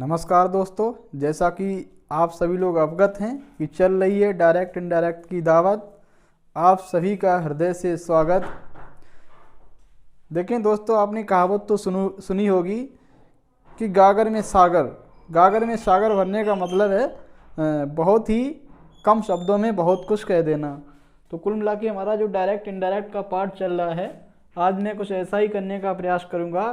नमस्कार दोस्तों, जैसा कि आप सभी लोग अवगत हैं कि चल रही है डायरेक्ट इनडायरेक्ट की दावत। आप सभी का हृदय से स्वागत। देखें दोस्तों, आपने कहावत तो सुनी होगी कि गागर में सागर भरने का मतलब है बहुत ही कम शब्दों में बहुत कुछ कह देना। तो कुल मिला के हमारा जो डायरेक्ट इनडायरेक्ट का पार्ट चल रहा है, आज मैं कुछ ऐसा ही करने का प्रयास करूँगा।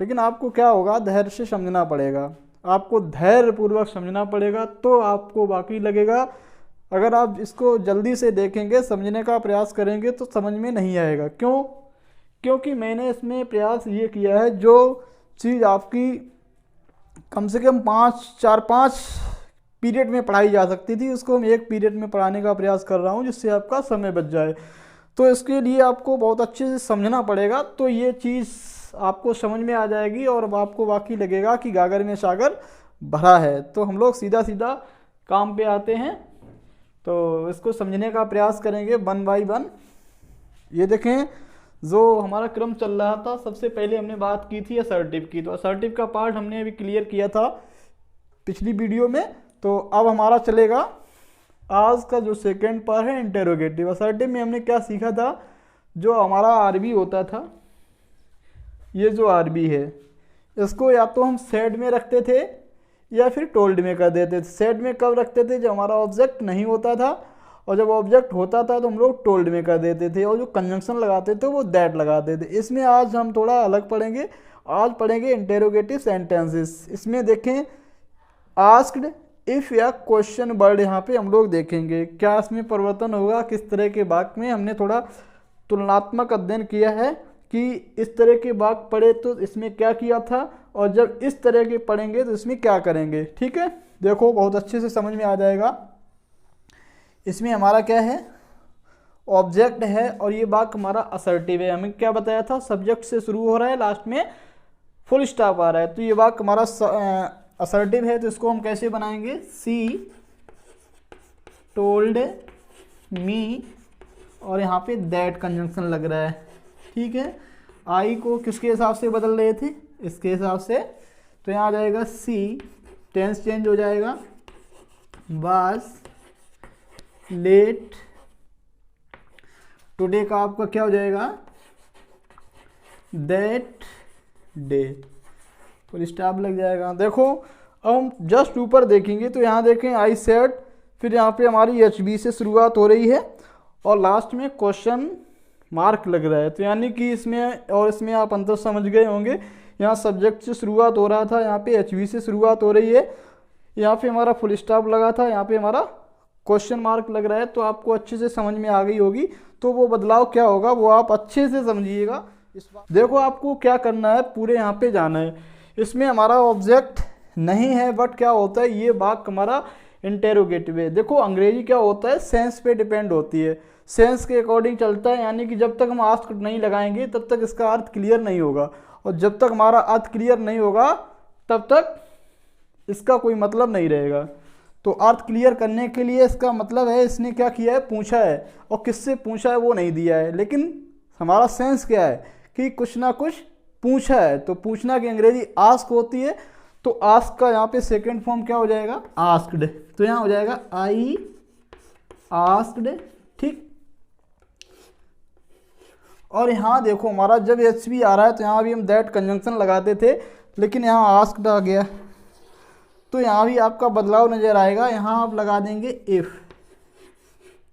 लेकिन आपको क्या होगा, धैर्य से समझना पड़ेगा। आपको धैर्य पूर्वक समझना पड़ेगा तो आपको बाकी लगेगा। अगर आप इसको जल्दी से देखेंगे, समझने का प्रयास करेंगे तो समझ में नहीं आएगा। क्यों? क्योंकि मैंने इसमें प्रयास ये किया है, जो चीज़ आपकी कम से कम 5 पीरियड में पढ़ाई जा सकती थी, उसको हम 1 पीरियड में पढ़ाने का प्रयास कर रहा हूँ, जिससे आपका समय बच जाए। तो इसके लिए आपको बहुत अच्छे से समझना पड़ेगा, तो ये चीज़ आपको समझ में आ जाएगी और अब आपको वाकई लगेगा कि गागर में सागर भरा है। तो हम लोग सीधा सीधा काम पे आते हैं, तो इसको समझने का प्रयास करेंगे 1 बाय 1। ये देखें, जो हमारा क्रम चल रहा था, सबसे पहले हमने बात की थी असर्टिव की। तो असर्टिव का पार्ट हमने अभी क्लियर किया था पिछली वीडियो में। तो अब हमारा चलेगा आज का जो सेकेंड पार्ट है इंटेरोगेटिव। असर्टिव में हमने क्या सीखा था, जो हमारा आरबी होता था, ये जो आरबी है, इसको या तो हम सेड में रखते थे या फिर टोल्ड में कर देते थे। सेड में कब रखते थे? जब हमारा ऑब्जेक्ट नहीं होता था, और जब ऑब्जेक्ट होता था तो हम लोग टोल्ड में कर देते थे, और जो कंजंक्शन लगाते थे वो दैट लगाते थे। इसमें आज हम थोड़ा अलग पढ़ेंगे। आज पढ़ेंगे इंटेरोगेटिव सेंटेंसेस। इसमें देखें आस्क्ड, इफ़ या क्वेश्चन वर्ड यहाँ पे हम लोग देखेंगे क्या इसमें परिवर्तन होगा, किस तरह के वाक्य में। हमने थोड़ा तुलनात्मक अध्ययन किया है कि इस तरह के वाक्य पढ़े तो इसमें क्या किया था, और जब इस तरह के पढ़ेंगे तो इसमें क्या करेंगे। ठीक है, देखो बहुत अच्छे से समझ में आ जाएगा। इसमें हमारा क्या है, ऑब्जेक्ट है, और ये वाक्य हमारा असर्टिव है। हमें क्या बताया था, सब्जेक्ट से शुरू हो रहा है, लास्ट में फुल स्टॉप आ रहा है। तो ये वाक्य हमारा असर्टिव है, तो इसको हम कैसे बनाएंगे, सी टोल्ड मी, और यहाँ पे दैट कंजंक्शन लग रहा है। ठीक है, आई को किसके हिसाब से बदल रहे थे, इसके हिसाब से। तो यहाँ आ जाएगा सी, टेंस चेंज हो जाएगा, वाज लेट। टुडे का आपका क्या हो जाएगा, दैट डे, फुल स्टॉप लग जाएगा। देखो अब हम जस्ट ऊपर देखेंगे तो यहाँ देखें आई सेड, फिर यहाँ पे हमारी एच बी से शुरुआत हो रही है और लास्ट में क्वेश्चन मार्क लग रहा है। तो यानी कि इसमें और इसमें आप अंतर समझ गए होंगे। यहाँ सब्जेक्ट से शुरुआत हो रहा था, यहाँ पे एच बी से शुरुआत हो रही है, यहाँ पे हमारा फुल स्टॉप लगा था, यहाँ पे हमारा क्वेश्चन मार्क लग रहा है। तो आपको अच्छे से समझ में आ गई होगी। तो वो बदलाव क्या होगा वो आप अच्छे से समझिएगा। देखो आपको क्या करना है, पूरे यहाँ पे जाना है। इसमें हमारा ऑब्जेक्ट नहीं है, बट क्या होता है, ये वाक्य हमारा इंटेरोगेटिव है। देखो अंग्रेजी क्या होता है, सेंस पे डिपेंड होती है, सेंस के अकॉर्डिंग चलता है। यानी कि जब तक हम आस्क नहीं लगाएंगे तब तक इसका अर्थ क्लियर नहीं होगा, और जब तक हमारा अर्थ क्लियर नहीं होगा तब तक इसका कोई मतलब नहीं रहेगा। तो अर्थ क्लियर करने के लिए इसका मतलब है इसने क्या किया है, पूछा है, और किससे पूछा है वो नहीं दिया है। लेकिन हमारा सेंस क्या है कि कुछ ना कुछ पूछा है। तो पूछना की अंग्रेजी आस्क होती है। तो आस्क का यहाँ पे सेकंड फॉर्म क्या हो जाएगा, आस्क्ड। तो यहाँ हो जाएगा आई आस्क्ड। ठीक, और यहाँ देखो हमारा जब एच बी आ रहा है तो यहाँ भी हम दैट कंजंक्शन लगाते थे, लेकिन यहाँ आस्क्ड आ गया। तो यहाँ भी आपका बदलाव नजर आएगा। यहाँ आप लगा देंगे इफ।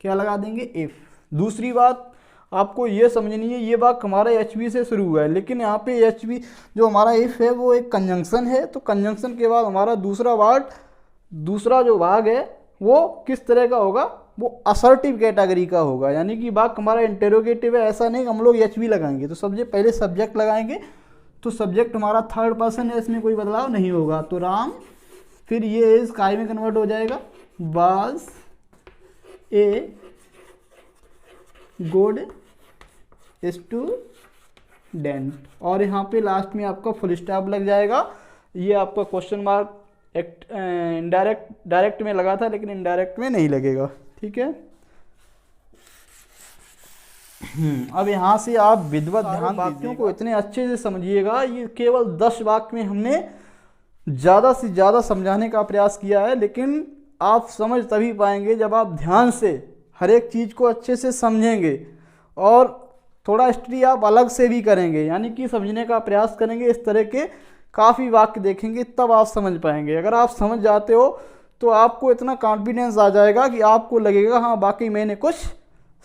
क्या लगा देंगे, इफ। दूसरी बात आपको ये समझनी है, ये वाक्य हमारा एच बी से शुरू हुआ है, लेकिन यहाँ पे एच बी जो हमारा इफ है वो एक कंजंक्शन है। तो कंजंक्शन के बाद हमारा दूसरा जो भाग है वो किस तरह का होगा, वो असर्टिव कैटेगरी का होगा। यानी कि वाक्य हमारा इंटेरोगेटिव है, ऐसा नहीं हम लोग एच बी लगाएंगे। तो सबसे पहले सब्जेक्ट लगाएंगे, तो सब्जेक्ट हमारा थर्ड पर्सन है, इसमें कोई बदलाव नहीं होगा। तो राम, फिर ये इज काय में कन्वर्ट हो जाएगा, वाज ए गुड स्टूडेंट, और यहाँ पे लास्ट में आपका फुल स्टॉप लग जाएगा। ये आपका क्वेश्चन मार्क डायरेक्ट में लगा था, लेकिन इनडायरेक्ट में नहीं लगेगा। ठीक है, अब यहाँ से आप विधिवत ध्यान वाक्यों को इतने अच्छे से समझिएगा। ये केवल 10 वाक्य में हमने ज़्यादा से ज़्यादा समझाने का प्रयास किया है, लेकिन आप समझ तभी पाएंगे जब आप ध्यान से हर एक चीज़ को अच्छे से समझेंगे और थोड़ा स्टडी आप अलग से भी करेंगे, यानी कि समझने का प्रयास करेंगे। इस तरह के काफ़ी वाक्य देखेंगे, तब आप समझ पाएंगे। अगर आप समझ जाते हो तो आपको इतना कॉन्फिडेंस आ जाएगा कि आपको लगेगा हाँ वाकई मैंने कुछ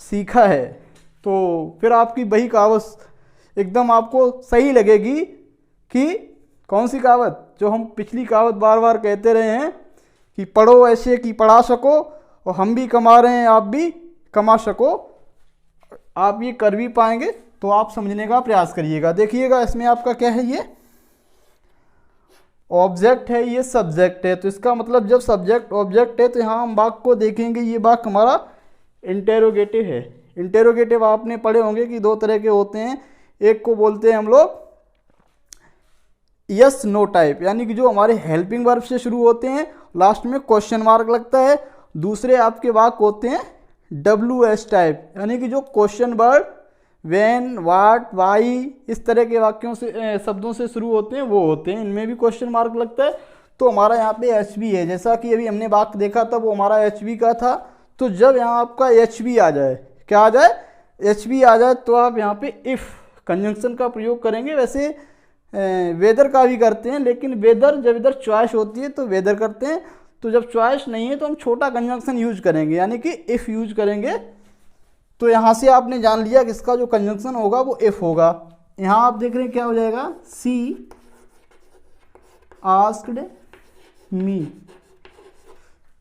सीखा है। तो फिर आपकी वही कहावत एकदम आपको सही लगेगी कि कौन सी कहावत, जो हम पिछली कहावत बार बार कहते रहे हैं कि पढ़ो ऐसे कि पढ़ा सको, और हम भी कमा रहे हैं आप भी कमा सको। आप ये कर भी पाएंगे, तो आप समझने का प्रयास करिएगा। देखिएगा इसमें आपका क्या है, ये ऑब्जेक्ट है, ये सब्जेक्ट है। तो इसका मतलब जब सब्जेक्ट ऑब्जेक्ट है तो यहाँ हम वाक्य को देखेंगे। ये वाक्य हमारा इंटेरोगेटिव है। इंटेरोगेटिव आपने पढ़े होंगे कि दो तरह के होते हैं। एक को बोलते हैं हम लोग यस नो टाइप, यानी कि जो हमारे हेल्पिंग वर्ब से शुरू होते हैं, लास्ट में क्वेश्चन मार्क लगता है। दूसरे आपके वाक्य होते हैं WS टाइप, यानी कि जो question word when, what, why इस तरह के वाक्यों से शब्दों से शुरू होते हैं, वो होते हैं। इनमें भी क्वेश्चन मार्क लगता है। तो हमारा यहाँ पे HB है, जैसा कि अभी हमने वाक्य देखा था वो हमारा HB का था। तो जब यहाँ आपका HB आ जाए, क्या आ जाए, HB आ जाए, तो आप यहाँ पे इफ़ कंजंक्शन का प्रयोग करेंगे। वैसे वेदर का भी करते हैं, लेकिन वेदर जब इधर चॉइस होती है तो वेदर करते हैं। तो जब चॉइस नहीं है तो हम छोटा कंजंक्शन यूज करेंगे, यानी कि इफ़ यूज करेंगे। तो यहाँ से आपने जान लिया कि इसका जो कंजंक्शन होगा वो इफ़ होगा। यहाँ आप देख रहे हैं क्या हो जाएगा, सी आस्क्ड मी।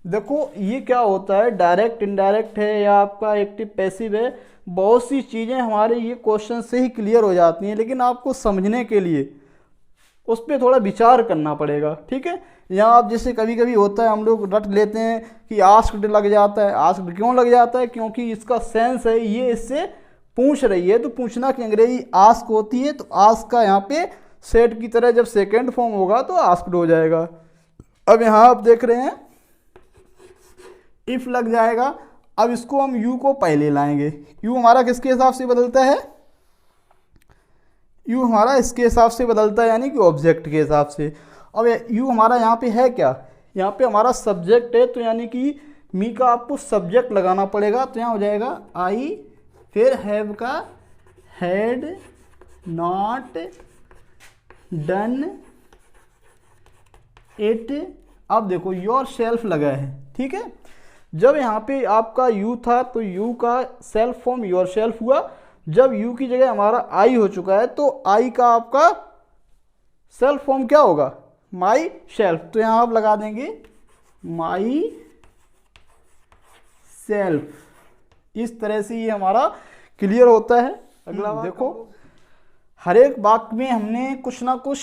देखो ये क्या होता है, डायरेक्ट इनडायरेक्ट है या आपका एक्टिव पैसिव है। बहुत सी चीज़ें हमारे ये क्वेश्चन से ही क्लियर हो जाती हैं, लेकिन आपको समझने के लिए उस पर थोड़ा विचार करना पड़ेगा। ठीक है, यहाँ आप जैसे कभी कभी होता है हम लोग रट लेते हैं कि आस्क्ड लग जाता है। आस्क्ड क्यों लग जाता है, क्योंकि इसका सेंस है ये इससे पूछ रही है। तो पूछना की अंग्रेजी आस्क होती है। तो आस्क का यहाँ पे सेट की तरह जब सेकेंड फॉर्म होगा तो आस्क्ड हो जाएगा। अब यहाँ आप देख रहे हैं इफ लग जाएगा। अब इसको हम यू को पहले लाएंगे। यू हमारा किसके हिसाब से बदलता है, यू हमारा इसके हिसाब से बदलता है, यानी कि ऑब्जेक्ट के हिसाब से। अब यू हमारा यहाँ पे है क्या, यहाँ पे हमारा सब्जेक्ट है। तो यानी कि मी का आपको सब्जेक्ट लगाना पड़ेगा। तो यहाँ हो जाएगा आई, फिर हैव का हैड नॉट डन इट। अब देखो योर सेल्फ लगा है। ठीक है, जब यहाँ पे आपका यू था तो यू का सेल्फ फॉर्म योर सेल्फ हुआ। जब यू की जगह हमारा आई हो चुका है तो आई का आपका सेल्फ फॉर्म क्या होगा, माई सेल्फ। तो यहाँ आप लगा देंगे माई सेल्फ। इस तरह से ये हमारा क्लियर होता है। अगला देखो, हर एक वाक्य में हमने कुछ ना कुछ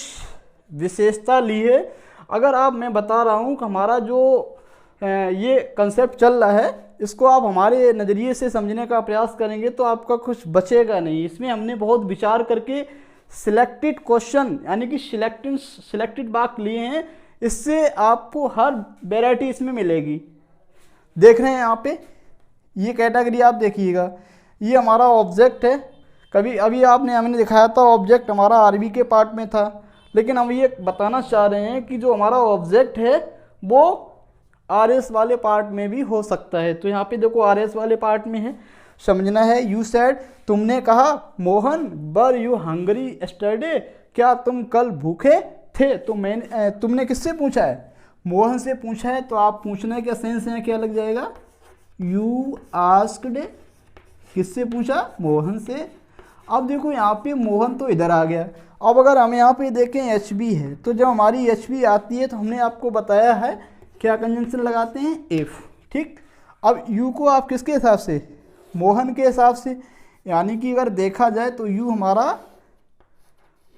विशेषता ली है। अगर आप, मैं बता रहा हूँ कि हमारा जो ये कंसेप्ट चल रहा है, इसको आप हमारे नज़रिए से समझने का प्रयास करेंगे तो आपका कुछ बचेगा नहीं। इसमें हमने बहुत विचार करके सिलेक्टेड क्वेश्चन, यानी कि सिलेक्टेड वाक्य लिए हैं। इससे आपको हर वैरायटी इसमें मिलेगी। देख रहे हैं यहाँ पे ये कैटेगरी आप देखिएगा, ये हमारा ऑब्जेक्ट है। कभी अभी हमने दिखाया था ऑब्जेक्ट हमारा आरबी के पार्ट में था, लेकिन हम ये बताना चाह रहे हैं कि जो हमारा ऑब्जेक्ट है वो आरएस वाले पार्ट में भी हो सकता है। तो यहाँ पे देखो आरएस वाले पार्ट में है, समझना है। यू सेड, तुमने कहा, Mohan were you Hungary yesterday, क्या तुम कल भूखे थे। तो तुमने किससे पूछा है, मोहन से पूछा है। तो आप पूछने के सेंस में क्या लग जाएगा, यू आस्क्ड, किससे पूछा, मोहन से। अब देखो यहाँ पे मोहन तो इधर आ गया। अब अगर हम यहाँ पे देखें HB है, तो जब हमारी HB आती है तो हमने आपको बताया है क्या कंजंक्शन लगाते हैं, इफ। ठीक, अब यू को आप किसके हिसाब से, मोहन के हिसाब से। यानी कि अगर देखा जाए तो यू हमारा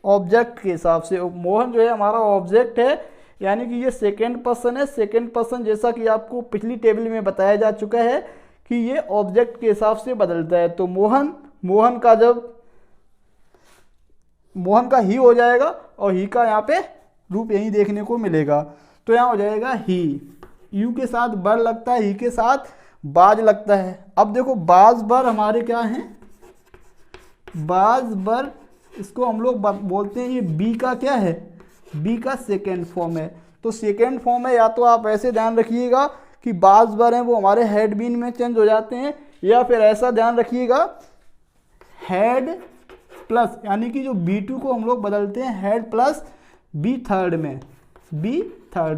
ऑब्जेक्ट के हिसाब से, मोहन जो है हमारा ऑब्जेक्ट है। यानी कि ये सेकेंड पर्सन है। सेकेंड पर्सन जैसा कि आपको पिछली टेबल में बताया जा चुका है कि ये ऑब्जेक्ट के हिसाब से बदलता है। तो मोहन का जब मोहन का ही हो जाएगा और ही का यहाँ पे रूप यही देखने को मिलेगा। तो यहाँ हो जाएगा ही। यू के साथ बर लगता है, ही के साथ बाज लगता है। अब देखो बाज बर हमारे क्या हैं, बाज बर, इसको हम लोग बोलते हैं ये बी का क्या है, बी का सेकेंड फॉर्म है। तो सेकेंड फॉर्म है, या तो आप ऐसे ध्यान रखिएगा कि बाज वर हैं वो हमारे हेड बीन में चेंज हो जाते हैं, या फिर ऐसा ध्यान रखिएगा हेड प्लस, यानी कि जो B2 को हम लोग बदलते हैं हेड प्लस बी थर्ड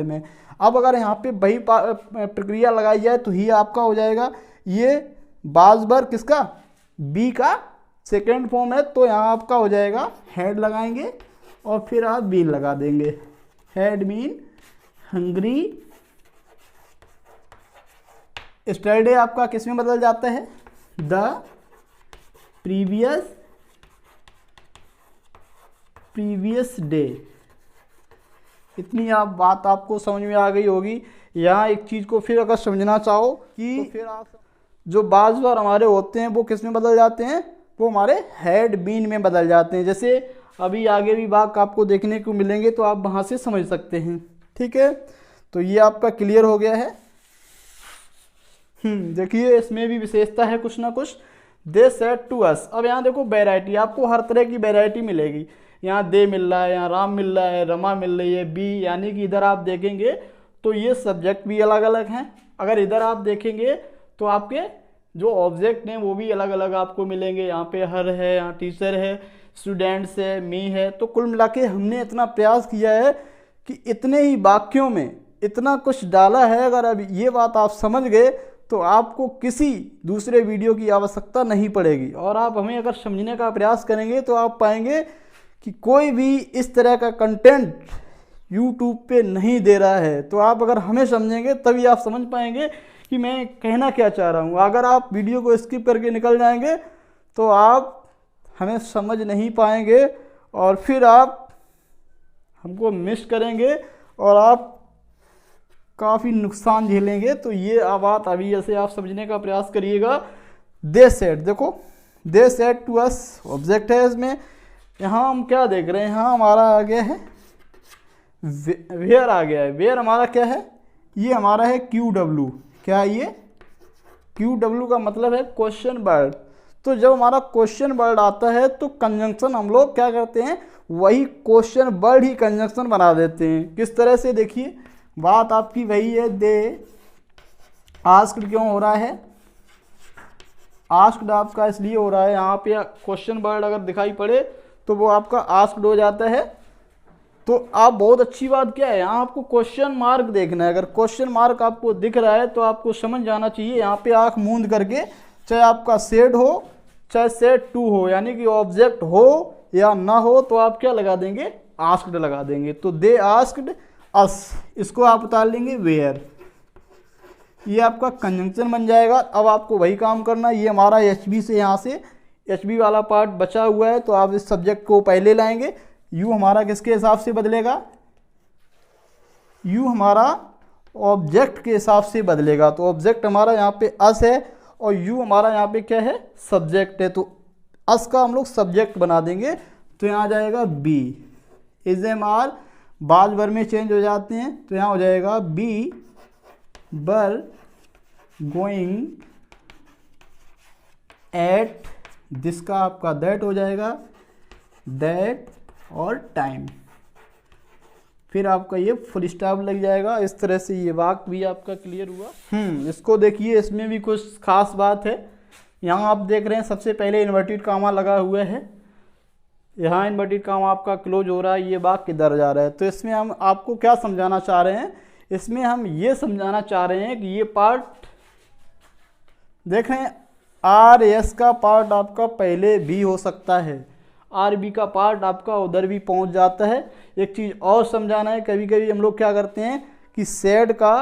में। अब अगर यहाँ पे वही प्रक्रिया लगाई जाए तो ही आपका हो जाएगा ये बाज वर किसका, बी का सेकेंड फॉर्म है। तो यहाँ आपका हो जाएगा हेड लगाएंगे और फिर आप बीन लगा देंगे, हेड मीन हंग्री स्टरडे आपका किस में बदल जाता है, द प्रीवियस डे। इतनी आप बात आपको समझ में आ गई होगी। यहाँ एक चीज़ को फिर अगर समझना चाहो कि तो फिर आप जो बाज वर हमारे होते हैं वो किस में बदल जाते हैं, वो हमारे हेड बीन में बदल जाते हैं। जैसे अभी आगे भी भाग आपको देखने को मिलेंगे तो आप वहाँ से समझ सकते हैं। ठीक है, तो ये आपका क्लियर हो गया है। देखिए इसमें भी विशेषता है कुछ ना कुछ। दे सेड टू अस, अब यहाँ देखो वैरायटी, आपको हर तरह की वैरायटी मिलेगी। यहाँ दे मिल रहा है, यहाँ राम मिल रहा है, रमा मिल रही है, बी, यानी कि इधर आप देखेंगे तो ये सब्जेक्ट भी अलग अलग हैं। अगर इधर आप देखेंगे तो आपके जो ऑब्जेक्ट हैं वो भी अलग अलग आपको मिलेंगे। यहाँ पे हर है, यहाँ टीचर है, स्टूडेंट्स है, मी है। तो कुल मिला के हमने इतना प्रयास किया है कि इतने ही वाक्यों में इतना कुछ डाला है। अगर अब ये बात आप समझ गए तो आपको किसी दूसरे वीडियो की आवश्यकता नहीं पड़ेगी। और आप हमें अगर समझने का प्रयास करेंगे तो आप पाएंगे कि कोई भी इस तरह का कंटेंट YouTube पे नहीं दे रहा है। तो आप अगर हमें समझेंगे तभी आप समझ पाएंगे कि मैं कहना क्या चाह रहा हूँ। अगर आप वीडियो को स्किप करके निकल जाएंगे तो आप हमें समझ नहीं पाएंगे और फिर आप हमको मिस करेंगे और आप काफ़ी नुकसान झेलेंगे। तो ये बात अभी ऐसे आप समझने का प्रयास करिएगा। दे सेड, देखो they said to us object है इसमें। यहाँ हम क्या देख रहे हैं, यहाँ हमारा आ गया है वेयर आ गया है। वेयर हमारा क्या है, ये हमारा है QW। क्या है ये, QW का मतलब है क्वेश्चन वर्ड। तो जब हमारा क्वेश्चन वर्ड आता है तो कंजंक्शन हम लोग क्या करते हैं, वही क्वेश्चन वर्ड ही कंजंक्शन बना देते हैं। किस तरह से, देखिए बात आपकी वही है। दे आस्क्ड क्यों हो रहा है, आस्क्ड आपका इसलिए हो रहा है, यहाँ पे क्वेश्चन वर्ड अगर दिखाई पड़े तो वो आपका आस्क्ड हो जाता है। तो आप बहुत अच्छी बात क्या है, यहाँ आपको क्वेश्चन मार्क देखना है। अगर क्वेश्चन मार्क आपको दिख रहा है तो आपको समझ जाना चाहिए, यहाँ पे आंख मूंद करके, चाहे आपका सेड हो चाहे सेड टू हो, यानी कि ऑब्जेक्ट हो या ना हो, तो आप क्या लगा देंगे, आस्क्ड लगा देंगे। तो दे आस्क्ड अस, इसको आप उतार लेंगे वेयर, ये आपका कंजंक्शन बन जाएगा। अब आपको वही काम करना, ये हमारा HB से, यहाँ से HB वाला पार्ट बचा हुआ है तो आप इस सब्जेक्ट को पहले लाएंगे। यू हमारा किसके हिसाब से बदलेगा, यू हमारा ऑब्जेक्ट के हिसाब से बदलेगा। तो ऑब्जेक्ट हमारा यहाँ पे अस है और यू हमारा यहाँ पे क्या है, सब्जेक्ट है। तो अस का हम लोग सब्जेक्ट बना देंगे तो यहाँ आ जाएगा बी। इज एम आर बाज वर में चेंज हो जाते हैं तो यहाँ हो जाएगा बी वर गोइंग एट, जिसका आपका दैट हो जाएगा दैट और टाइम। फिर आपका ये फुल स्टॉप लग जाएगा। इस तरह से ये वाक्य भी आपका क्लियर हुआ। इसको देखिए, इसमें भी कुछ खास बात है। यहाँ आप देख रहे हैं सबसे पहले इन्वर्टेड कामा लगा हुआ है, यहाँ इन्वर्टेड कामा आपका क्लोज हो रहा है, ये वाक्य किधर जा रहा है। तो इसमें हम आपको क्या समझाना चाह रहे हैं, इसमें हम ये समझाना चाह रहे हैं कि ये पार्ट देख रहे हैं, आर एस का पार्ट आपका पहले भी हो सकता है, आर बी का पार्ट आपका उधर भी पहुंच जाता है। एक चीज़ और समझाना है, कभी कभी हम लोग क्या करते हैं कि सेड का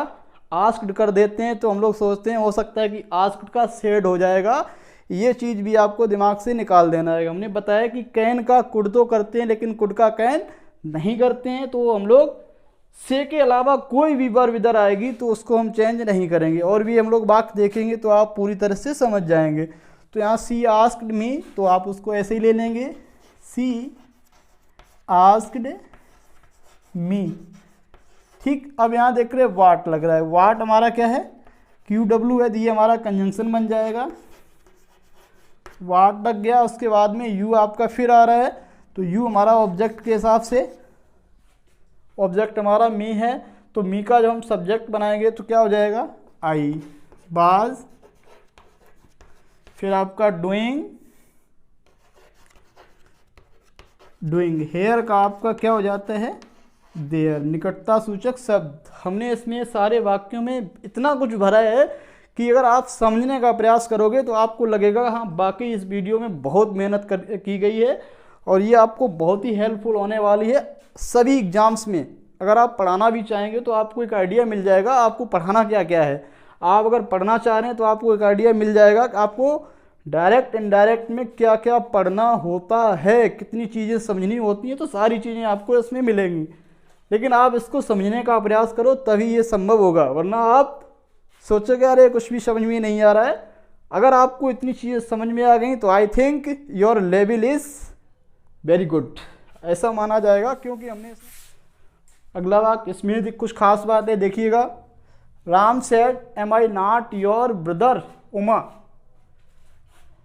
आस्क्ड कर देते हैं, तो हम लोग सोचते हैं हो सकता है कि आस्क्ड का सेड हो जाएगा। ये चीज़ भी आपको दिमाग से निकाल देना है। हमने बताया कि कैन का कुड तो करते हैं लेकिन कुड का कैन नहीं करते हैं। तो हम लोग से के अलावा कोई भी वर्ब इधर आएगी तो उसको हम चेंज नहीं करेंगे। और भी हम लोग वाक्य देखेंगे तो आप पूरी तरह से समझ जाएंगे। तो यहाँ सी आस्क्ड मी, तो आप उसको ऐसे ही ले लेंगे, सी आस्क्ड मी। ठीक, अब यहाँ देख रहे हैं वाट लग रहा है, वाट हमारा क्या है, QW है, ये हमारा कंजंक्शन बन जाएगा। वाट लग गया, उसके बाद में यू आपका फिर आ रहा है, तो यू हमारा ऑब्जेक्ट के हिसाब से ऑब्जेक्ट हमारा मी है, तो मी का जब हम सब्जेक्ट बनाएंगे तो क्या हो जाएगा, आई। वाज, फिर आपका डूइंग, डूइंग। हेयर का आपका क्या हो जाता है, देयर। निकटता सूचक शब्द। हमने इसमें सारे वाक्यों में इतना कुछ भरा है कि अगर आप समझने का प्रयास करोगे तो आपको लगेगा हाँ बाकी इस वीडियो में बहुत मेहनत की गई है और ये आपको बहुत ही हेल्पफुल होने वाली है सभी एग्जाम्स में। अगर आप पढ़ाना भी चाहेंगे तो आपको एक आइडिया मिल जाएगा आपको पढ़ाना क्या क्या है। आप अगर पढ़ना चाह रहे हैं तो आपको एक आइडिया मिल जाएगा कि आपको डायरेक्ट इनडायरेक्ट में क्या क्या पढ़ना होता है, कितनी चीज़ें समझनी होती हैं, तो सारी चीज़ें आपको इसमें मिलेंगी। लेकिन आप इसको समझने का प्रयास करो तभी ये संभव होगा, वरना आप सोचोगे अरे कुछ भी समझ में नहीं आ रहा है। अगर आपको इतनी चीज़ें समझ में आ गई तो I think your level is very good, ऐसा माना जाएगा। क्योंकि हमने अगला वाक्य इसमें कुछ खास बात है, देखिएगा। Ram said am I not your brother Uma.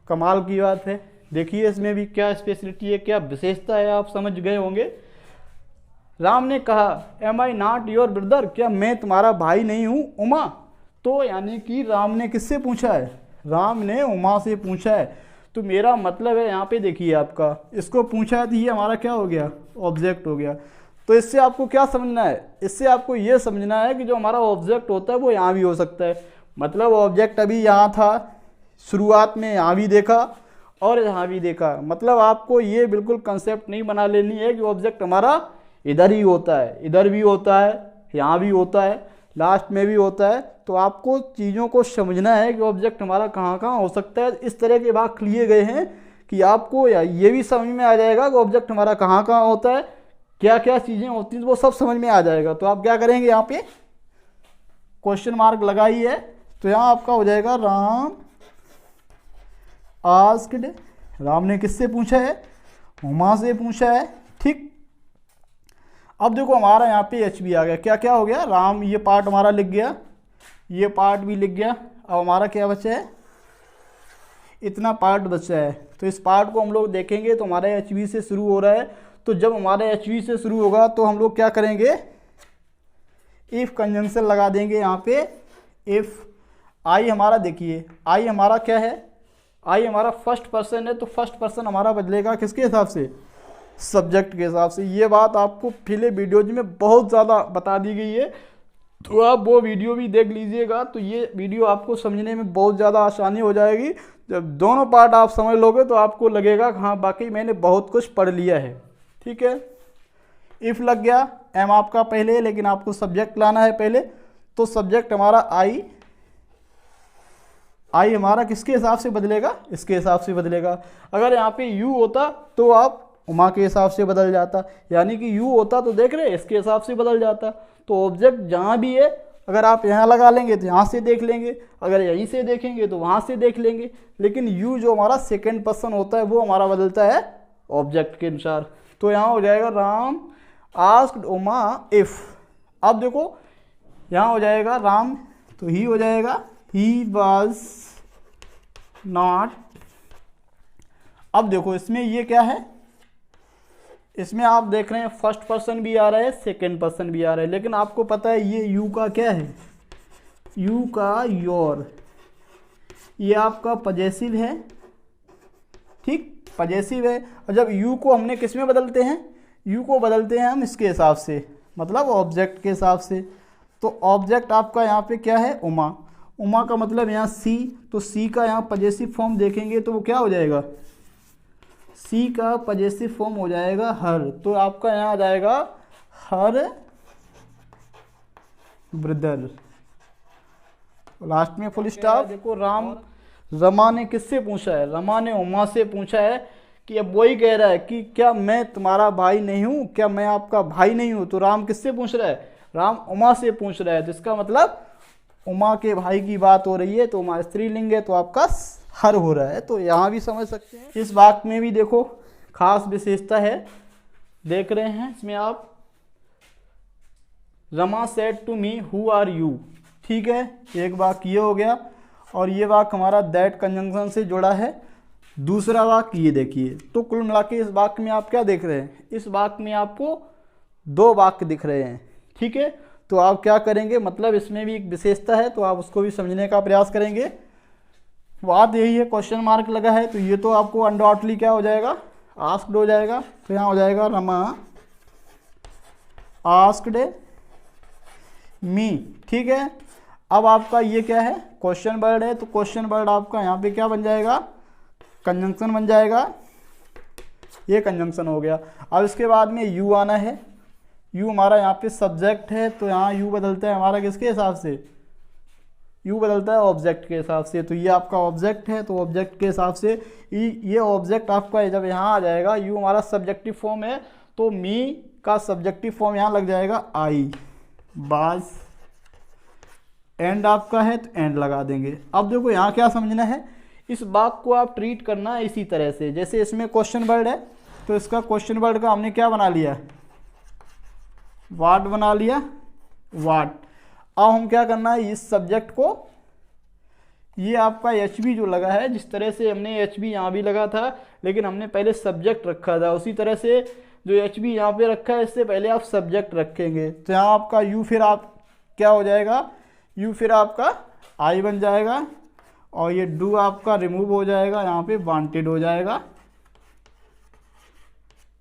कमाल की बात है, देखिए इसमें भी क्या स्पेशलिटी है, क्या विशेषता है, आप समझ गए होंगे। राम ने कहा am I not your brother, क्या मैं तुम्हारा भाई नहीं हूँ उमा। तो यानी कि राम ने किससे पूछा है, राम ने उमा से पूछा है। तो मेरा मतलब है यहाँ पे देखिए आपका इसको पूछा है तो ये हमारा क्या हो गया, ऑब्जेक्ट हो गया। तो इससे आपको क्या समझना है, इससे आपको ये समझना है कि जो हमारा ऑब्जेक्ट होता है वो यहाँ भी हो सकता है। मतलब ऑब्जेक्ट अभी यहाँ था, शुरुआत में यहाँ भी देखा और यहाँ भी देखा। मतलब आपको ये बिल्कुल कंसेप्ट नहीं बना लेनी है कि ऑब्जेक्ट हमारा इधर ही होता है, इधर भी होता है, यहाँ भी होता है, लास्ट में भी होता है। तो आपको चीज़ों को समझना है कि ऑब्जेक्ट हमारा कहाँ कहाँ हो सकता है। इस तरह के वाक्य लिए गए हैं कि आपको ये भी समझ में आ जाएगा कि ऑब्जेक्ट हमारा कहाँ कहाँ होता है, क्या क्या चीज़ें होती हैं, तो वो सब समझ में आ जाएगा। तो आप क्या करेंगे, यहाँ पे क्वेश्चन मार्क लगाई है तो यहाँ आपका हो जाएगा राम आस्क्ड। राम ने किससे पूछा है, उमा से पूछा है, ठीक। अब देखो हमारा यहाँ पे एच भी आ गया, क्या क्या हो गया, राम ये पार्ट हमारा लिख गया, ये पार्ट भी लिख गया। अब हमारा क्या बचा है, इतना पार्ट बचा है। तो इस पार्ट को हम लोग देखेंगे तो हमारा एच वी से शुरू हो रहा है। तो जब हमारे एच वी से शुरू होगा तो हम लोग क्या करेंगे, इफ़ कंजंक्शन लगा देंगे यहाँ पे। इफ़ आई हमारा, देखिए आई हमारा क्या है, आई हमारा फर्स्ट पर्सन है, तो फर्स्ट पर्सन हमारा बदलेगा किसके हिसाब से, सब्जेक्ट के हिसाब से। ये बात आपको पिछले वीडियोज में बहुत ज़्यादा बता दी गई है, तो आप वो वीडियो भी देख लीजिएगा। तो ये वीडियो आपको समझने में बहुत ज़्यादा आसानी हो जाएगी। जब दोनों पार्ट आप समझ लोगे तो आपको लगेगा कि हाँ बाकी मैंने बहुत कुछ पढ़ लिया है, ठीक है। इफ़ लग गया, एम आपका पहले है लेकिन आपको सब्जेक्ट लाना है पहले। तो सब्जेक्ट हमारा आई, आई हमारा किसके हिसाब से बदलेगा, इसके हिसाब से बदलेगा। अगर यहाँ पे यू होता तो आप उमा के हिसाब से बदल जाता, यानी कि यू होता तो देख रहे इसके हिसाब से बदल जाता। तो ऑब्जेक्ट जहाँ भी है, अगर आप यहाँ लगा लेंगे तो यहाँ से देख लेंगे, अगर यहीं से देखेंगे तो वहाँ से देख लेंगे। लेकिन यू जो हमारा सेकेंड पर्सन होता है वो हमारा बदलता है ऑब्जेक्ट के अनुसार। तो यहाँ हो जाएगा राम आस्क्ड उमा इफ़। अब देखो यहाँ हो जाएगा राम, तो ही हो जाएगा ही वॉज नॉट। अब देखो इसमें ये क्या है, इसमें आप देख रहे हैं फर्स्ट पर्सन भी आ रहा है, सेकंड पर्सन भी आ रहा है। लेकिन आपको पता है ये यू का क्या है, यू का योर, ये आपका पजेसिव है, ठीक, पजेसिव है। और जब यू को हमने किस में बदलते हैं, यू को बदलते हैं हम इसके हिसाब से, मतलब ऑब्जेक्ट के हिसाब से। तो ऑब्जेक्ट आपका यहाँ पे क्या है, उमा। उमा का मतलब यहाँ सी, तो सी का यहाँ पजेसिव फॉर्म देखेंगे तो वो क्या हो जाएगा, सी का पजेसिव फॉर्म हो जाएगा हर। तो आपका यहाँ आ जाएगा हर ब्रदर, लास्ट में फुल स्टॉप। देखो राम, रमा ने किससे पूछा है, रमा ने उमा से पूछा है कि अब वही कह रहा है कि क्या मैं तुम्हारा भाई नहीं हूँ, क्या मैं आपका भाई नहीं हूँ। तो राम किससे पूछ रहा है, राम उमा से पूछ रहा है, जिसका मतलब उमा के भाई की बात हो रही है। तो उमा स्त्रीलिंग है तो आपका हर हो रहा है। तो यहाँ भी समझ सकते हैं। इस वाक्य में भी देखो खास विशेषता है, देख रहे हैं इसमें आप, Rama said to me who are you, ठीक है, एक वाक्य ये हो गया। और ये वाक्य हमारा दैट कंजंक्शन से जुड़ा है। दूसरा वाक्य ये देखिए। तो कुल मिला के इस वाक्य में आप क्या देख रहे हैं, इस वाक्य में आपको दो वाक्य दिख रहे हैं, ठीक है। तो आप क्या करेंगे, मतलब इसमें भी एक विशेषता है तो आप उसको भी समझने का प्रयास करेंगे। बात यही है, क्वेश्चन मार्क लगा है तो ये तो आपको अनडाउटली क्या हो जाएगा, आस्क्ड हो जाएगा। तो यहाँ हो जाएगा रमा आस्क्ड मी, ठीक है। अब आपका ये क्या है, क्वेश्चन वर्ड है, तो क्वेश्चन वर्ड आपका यहाँ पे क्या बन जाएगा, कंजंक्शन बन जाएगा, ये कंजंक्शन हो गया। अब इसके बाद में यू आना है, यू हमारा यहाँ पे सब्जेक्ट है, तो यहाँ यू बदलता है हमारा किसके हिसाब से, यू बदलता है ऑब्जेक्ट के हिसाब से। तो ये आपका ऑब्जेक्ट है, तो ऑब्जेक्ट के हिसाब से ये ऑब्जेक्ट आपका जब यहाँ आ जाएगा, यू हमारा सब्जेक्टिव फॉर्म है, तो मी का सब्जेक्टिव फॉर्म यहाँ लग जाएगा आई, बाज एंड आपका है तो एंड लगा देंगे। अब देखो यहाँ क्या समझना है, इस वाक्य को आप ट्रीट करना है इसी तरह से, जैसे इसमें क्वेश्चन वर्ड है तो इसका क्वेश्चन वर्ड का हमने क्या बना लिया, वाट बना लिया, वाट। अब हम क्या करना है, इस सब्जेक्ट को, ये आपका एच बी जो लगा है, जिस तरह से हमने एच बी यहाँ भी लगा था लेकिन हमने पहले सब्जेक्ट रखा था, उसी तरह से जो एच बी यहाँ पे रखा है इससे पहले आप सब्जेक्ट रखेंगे। तो यहाँ आपका यू फिर आप क्या हो जाएगा, यू फिर आपका आई बन जाएगा, और ये डू आपका रिमूव हो जाएगा, यहाँ पे वांटेड हो जाएगा।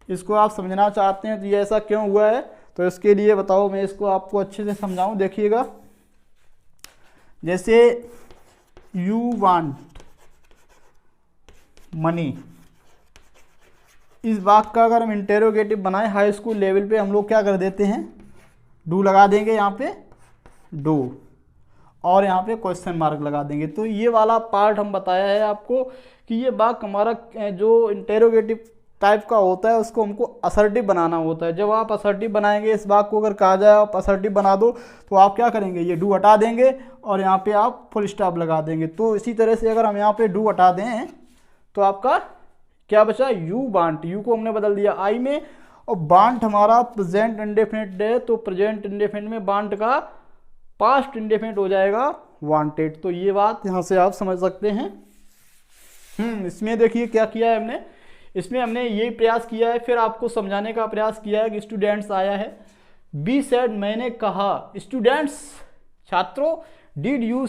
इसको आप समझना चाहते हैं तो ये ऐसा क्यों हुआ है, तो इसके लिए बताओ मैं इसको आपको अच्छे से समझाऊं। देखिएगा, जैसे यू वांट मनी, इस वाक्य का अगर हम इंटेरोगेटिव बनाए हाई स्कूल लेवल पे, हम लोग क्या कर देते हैं, डू लगा देंगे यहाँ पे, डू, और यहाँ पे क्वेश्चन मार्क लगा देंगे। तो ये वाला पार्ट हम बताया है आपको कि ये वाक्य हमारा जो इंटेरोगेटिव टाइप का होता है उसको हमको असर्टिव बनाना होता है। जब आप असर्टिव बनाएंगे, इस वाक्य को अगर कहा जाए आप असर्टिव बना दो, तो आप क्या करेंगे, ये डू हटा देंगे और यहाँ पे आप फुल स्टॉप लगा देंगे। तो इसी तरह से अगर हम यहाँ पे डू हटा दें तो आपका क्या बचा, यू वांट, यू को हमने बदल दिया आई में, और वांट हमारा प्रेजेंट इंडेफिनिट है, तो प्रेजेंट इंडेफिनिट में वांट का पास्ट इंडेफिनिट हो जाएगा वांटेड। तो ये बात यहाँ से आप समझ सकते हैं। इसमें देखिए क्या किया है हमने, इसमें हमने यही प्रयास किया है, फिर आपको समझाने का प्रयास किया है कि स्टूडेंट्स आया है, बी सेड मैंने कहा, स्टूडेंट्स छात्रों, did you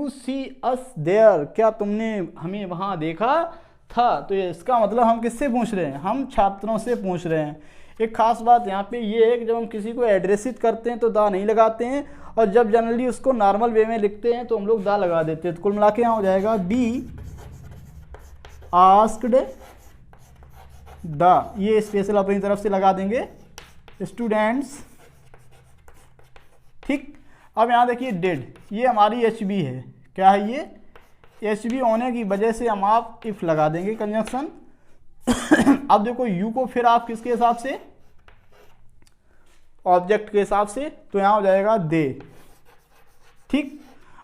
see us there, क्या तुमने हमें वहाँ देखा था। तो ये इसका मतलब हम किससे पूछ रहे हैं, हम छात्रों से पूछ रहे हैं। एक खास बात यहाँ पे ये है कि जब हम किसी को एड्रेसित करते हैं तो दा नहीं लगाते हैं, और जब जनरली उसको नॉर्मल वे में लिखते हैं तो हम लोग दा लगा देते हैं। तो कुल मिला के यहाँ हो जाएगा बी आस्क्ड द, ये स्पेशल अपनी तरफ से लगा देंगे स्टूडेंट्स, ठीक। अब यहाँ देखिए डिड, ये हमारी एच बी है, क्या है ये, एच बी होने की वजह से हम आप इफ लगा देंगे कंजंक्शन। अब देखो यू को फिर आप किसके हिसाब से, ऑब्जेक्ट के हिसाब से, तो यहाँ हो जाएगा दे, ठीक।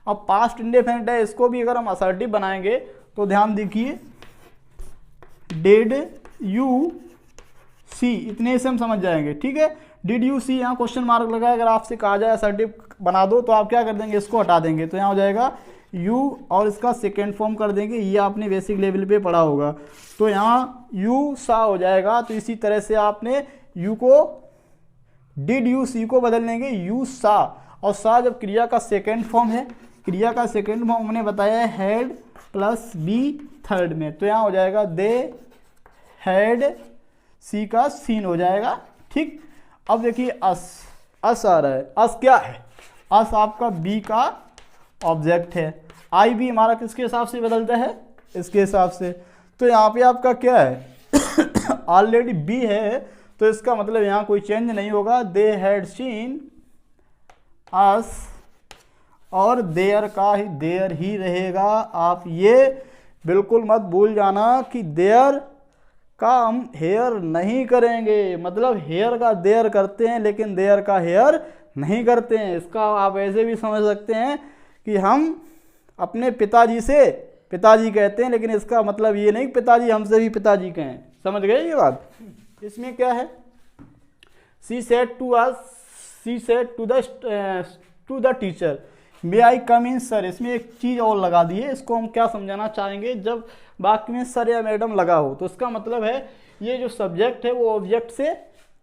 अब पास्ट इंडेफिनिट है, इसको भी अगर हम असर्टिव बनाएंगे तो ध्यान देखिए, डिड यू सी, इतने से हम समझ जाएंगे, ठीक है। डिड यू सी, यहाँ क्वेश्चन मार्क लगा, अगर आपसे कहा जाए असर्टिव बना दो तो आप क्या कर देंगे, इसको हटा देंगे, तो यहाँ हो जाएगा यू और इसका सेकेंड फॉर्म कर देंगे, ये आपने बेसिक लेवल पे पढ़ा होगा। तो यहाँ यू सा हो जाएगा। तो इसी तरह से आपने यू को, डिड यू सी को बदल लेंगे यू सा, और सा जब क्रिया का सेकेंड फॉर्म है, क्रिया का सेकेंड फॉर्म हमने बताया है हैड प्लस बी थर्ड में, तो यहाँ हो जाएगा दे हैड, सी का सीन हो जाएगा, ठीक। अब देखिए अस आ रहा है, अस क्या है, अस आपका बी का ऑब्जेक्ट है, आई भी हमारा किसके हिसाब से बदलता है, इसके हिसाब से। तो यहाँ पे आपका क्या है, ऑलरेडी बी है, तो इसका मतलब यहाँ कोई चेंज नहीं होगा, दे हैड सीन अस, और देयर का ही देयर ही रहेगा। आप ये बिल्कुल मत भूल जाना कि देयर का हम हेयर नहीं करेंगे, मतलब हेयर का देयर करते हैं लेकिन देयर का हेयर नहीं करते हैं। इसका आप ऐसे भी समझ सकते हैं कि हम अपने पिताजी से पिताजी कहते हैं, लेकिन इसका मतलब ये नहीं पिताजी हमसे भी पिताजी कहें। समझ गए ये बात। इसमें क्या है, she said to us, she said to the teacher may I come in sir. इसमें एक चीज़ और लगा दी है, इसको हम क्या समझाना चाहेंगे, जब वाक्य में सर या मैडम लगा हो तो इसका मतलब है ये जो सब्जेक्ट है वो ऑब्जेक्ट से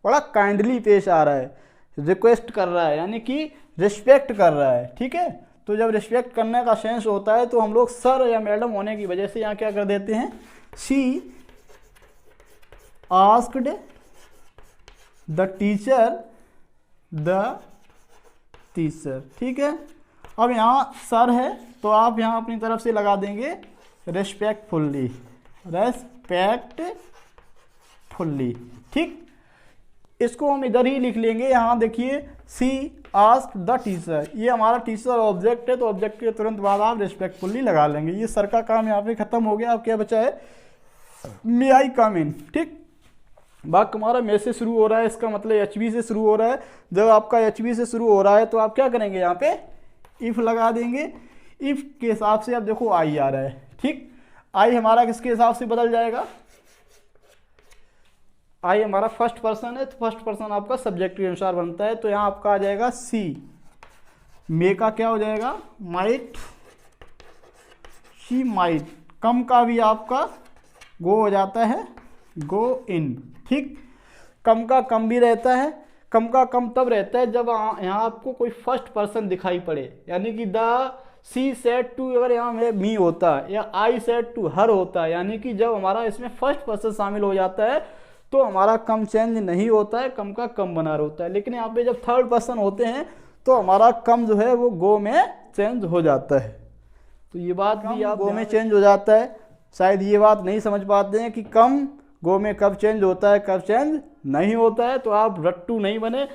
बड़ा काइंडली पेश आ रहा है, रिक्वेस्ट कर रहा है, यानी कि रिस्पेक्ट कर रहा है, ठीक है। तो जब रिस्पेक्ट करने का सेंस होता है तो हम लोग सर या मैडम होने की वजह से यहाँ क्या कर देते हैं, शी आस्क्ड द टीचर, ठीक है। अब यहाँ सर है तो आप यहाँ अपनी तरफ से लगा देंगे रेस्पेक्टफुल्ली, ठीक। इसको हम इधर ही लिख लेंगे, यहाँ देखिए सी आस्क्ड द टीचर, ये हमारा टीचर ऑब्जेक्ट है, तो ऑब्जेक्ट के तुरंत बाद आप रेस्पेक्टफुल्ली लगा लेंगे। ये सर का काम यहाँ पे खत्म हो गया। अब क्या बचा है, मे आई कम इन, ठीक। वाक्य हमारा मे से शुरू हो रहा है, इसका मतलब एचवी से शुरू हो रहा है। जब आपका एचवी से शुरू हो रहा है तो आप क्या करेंगे, यहाँ पे इफ लगा देंगे। इफ के हिसाब से अब देखो आई आ रहा है, ठीक। आई हमारा किसके हिसाब से बदल जाएगा, आई हमारा फर्स्ट पर्सन है, तो फर्स्ट पर्सन आपका सब्जेक्ट के अनुसार बनता है। तो यहाँ आपका आ जाएगा सी, मे का क्या हो जाएगा, माइट, शी माइट, कम का भी आपका गो हो जाता है, गो इन, ठीक। कम का कम भी रहता है, कम का कम तब रहता है जब यहाँ आपको कोई फर्स्ट पर्सन दिखाई पड़े, यानी कि द सी सेड टू, अगर यहाँ में मी होता है या आई सेड टू हर होता है, यानी कि जब हमारा इसमें फर्स्ट पर्सन शामिल हो जाता है तो हमारा कम चेंज नहीं होता है, कम का कम बना रहता है। लेकिन यहाँ पे जब थर्ड पर्सन होते हैं तो हमारा कम जो है वो गो में चेंज हो जाता है। तो ये बात भी आप गो में चेंज हो जाता है। शायद ये बात नहीं समझ पाते हैं कि कम गो में कब चेंज होता है, कब चेंज नहीं होता है। तो आप रट्टू नहीं बने,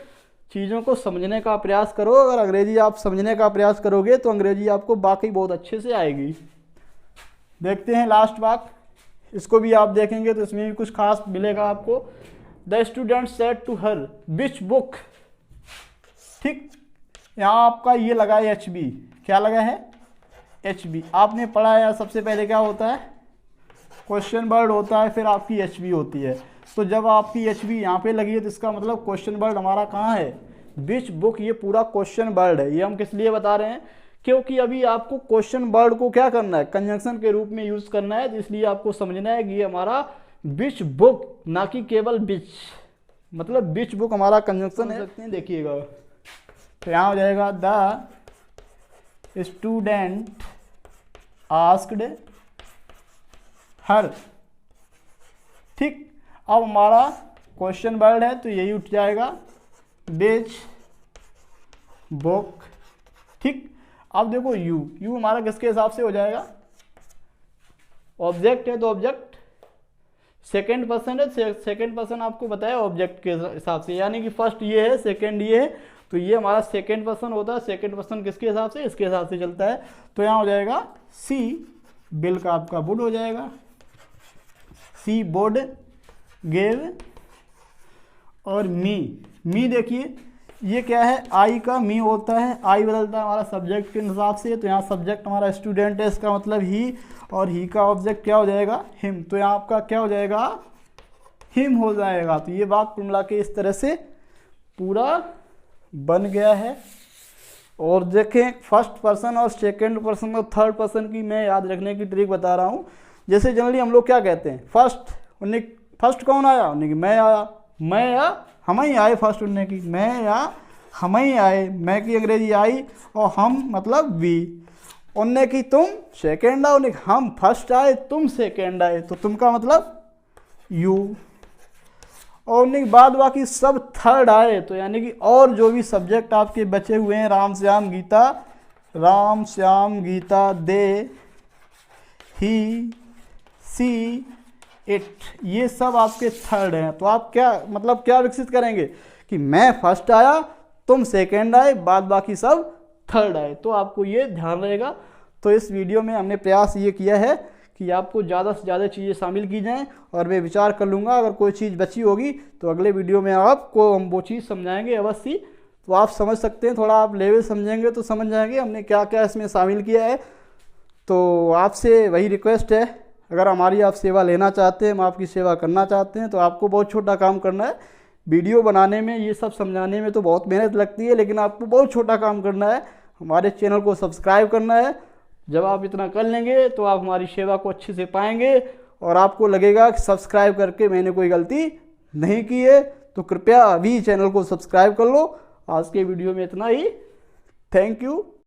चीज़ों को समझने का प्रयास करो। अगर अंग्रेजी आप समझने का प्रयास करोगे तो अंग्रेजी आपको बाकी बहुत अच्छे से आएगी। देखते हैं लास्ट वाक्य, इसको भी आप देखेंगे तो इसमें भी कुछ खास मिलेगा आपको। The student said to her which book, ठीक। यहाँ आपका ये लगा है एच बी, क्या लगा है, एच बी। आपने पढ़ा है सबसे पहले क्या होता है, क्वेश्चन वर्ड होता है, फिर आपकी एच बी होती है। तो जब आपकी एच बी यहाँ पे लगी है तो इसका मतलब क्वेश्चन वर्ड हमारा कहाँ है, विच बुक। ये पूरा क्वेश्चन वर्ड है। ये हम किस लिए बता रहे हैं, क्योंकि अभी आपको क्वेश्चन वर्ड को क्या करना है, कंजंक्शन के रूप में यूज करना है। तो इसलिए आपको समझना है कि ये हमारा विच बुक, ना कि केवल विच, मतलब विच बुक हमारा कंजंक्शन है। देखिएगा तो यहाँ हो जाएगा द स्टूडेंट आस्क्ड हर, ठीक। अब हमारा क्वेश्चन वर्ड है तो यही उठ जाएगा विच बुक, ठीक। अब देखो यू हमारा किसके हिसाब से हो जाएगा, ऑब्जेक्ट है तो ऑब्जेक्ट सेकंड पर्सन है, सेकंड पर्सन आपको बताया ऑब्जेक्ट के हिसाब से, यानी कि फर्स्ट ये है, सेकंड ये है, तो ये हमारा सेकंड पर्सन होता है। सेकंड पर्सन किसके हिसाब से, इसके हिसाब से चलता है। तो यहाँ हो जाएगा सी, बिल का आपका वुड हो जाएगा, सी वुड गिव, और मी देखिए ये क्या है, आई का मी होता है, आई बदलता है हमारा सब्जेक्ट के हिसाब से। तो यहाँ सब्जेक्ट हमारा स्टूडेंट है, इसका मतलब ही, और ही का ऑब्जेक्ट क्या हो जाएगा, हिम। तो यहाँ आपका क्या हो जाएगा, हिम हो जाएगा। तो ये बात कुल मिला के इस तरह से पूरा बन गया है। और देखें फर्स्ट पर्सन और सेकेंड पर्सन और थर्ड पर्सन की मैं याद रखने की ट्रिक बता रहा हूँ। जैसे जनरली हम लोग क्या कहते हैं, फर्स्ट कौन आया, उन्हें कि मैं आया, मैं या हम ही आए, फर्स्ट उन्हें की मैं या हम ही आए, मैं की अंग्रेजी आई, और हम मतलब वी। उन्हें की तुम सेकेंड आए, उन्हें हम फर्स्ट आए, तुम सेकेंड आए, तो तुम का मतलब यू। और उन्हें के बाद बाकी सब थर्ड आए, तो यानी कि और जो भी सब्जेक्ट आपके बचे हुए हैं, राम श्याम गीता, दे, ही, सी, इट, ये सब आपके थर्ड हैं। तो आप क्या विकसित करेंगे कि मैं फर्स्ट आया, तुम सेकेंड आए, बाद बाकी सब थर्ड आए। तो आपको ये ध्यान रहेगा। तो इस वीडियो में हमने प्रयास ये किया है कि आपको ज़्यादा से ज़्यादा चीज़ें शामिल की जाएं, और मैं विचार कर लूँगा अगर कोई चीज़ बची होगी तो अगले वीडियो में आपको हम वो चीज़ समझाएंगे अवश्य। तो आप समझ सकते हैं, थोड़ा आप लेवल समझेंगे तो समझ जाएंगे हमने क्या क्या इसमें शामिल किया है। तो आपसे वही रिक्वेस्ट है, अगर हमारी आप सेवा लेना चाहते हैं, हम आपकी सेवा करना चाहते हैं, तो आपको बहुत छोटा काम करना है। वीडियो बनाने में, ये सब समझाने में तो बहुत मेहनत लगती है, लेकिन आपको बहुत छोटा काम करना है, हमारे चैनल को सब्सक्राइब करना है। जब आप इतना कर लेंगे तो आप हमारी सेवा को अच्छे से पाएंगे, और आपको लगेगा कि सब्सक्राइब करके मैंने कोई गलती नहीं की है। तो कृपया अभी चैनल को सब्सक्राइब कर लो। आज के वीडियो में इतना ही। Thank you.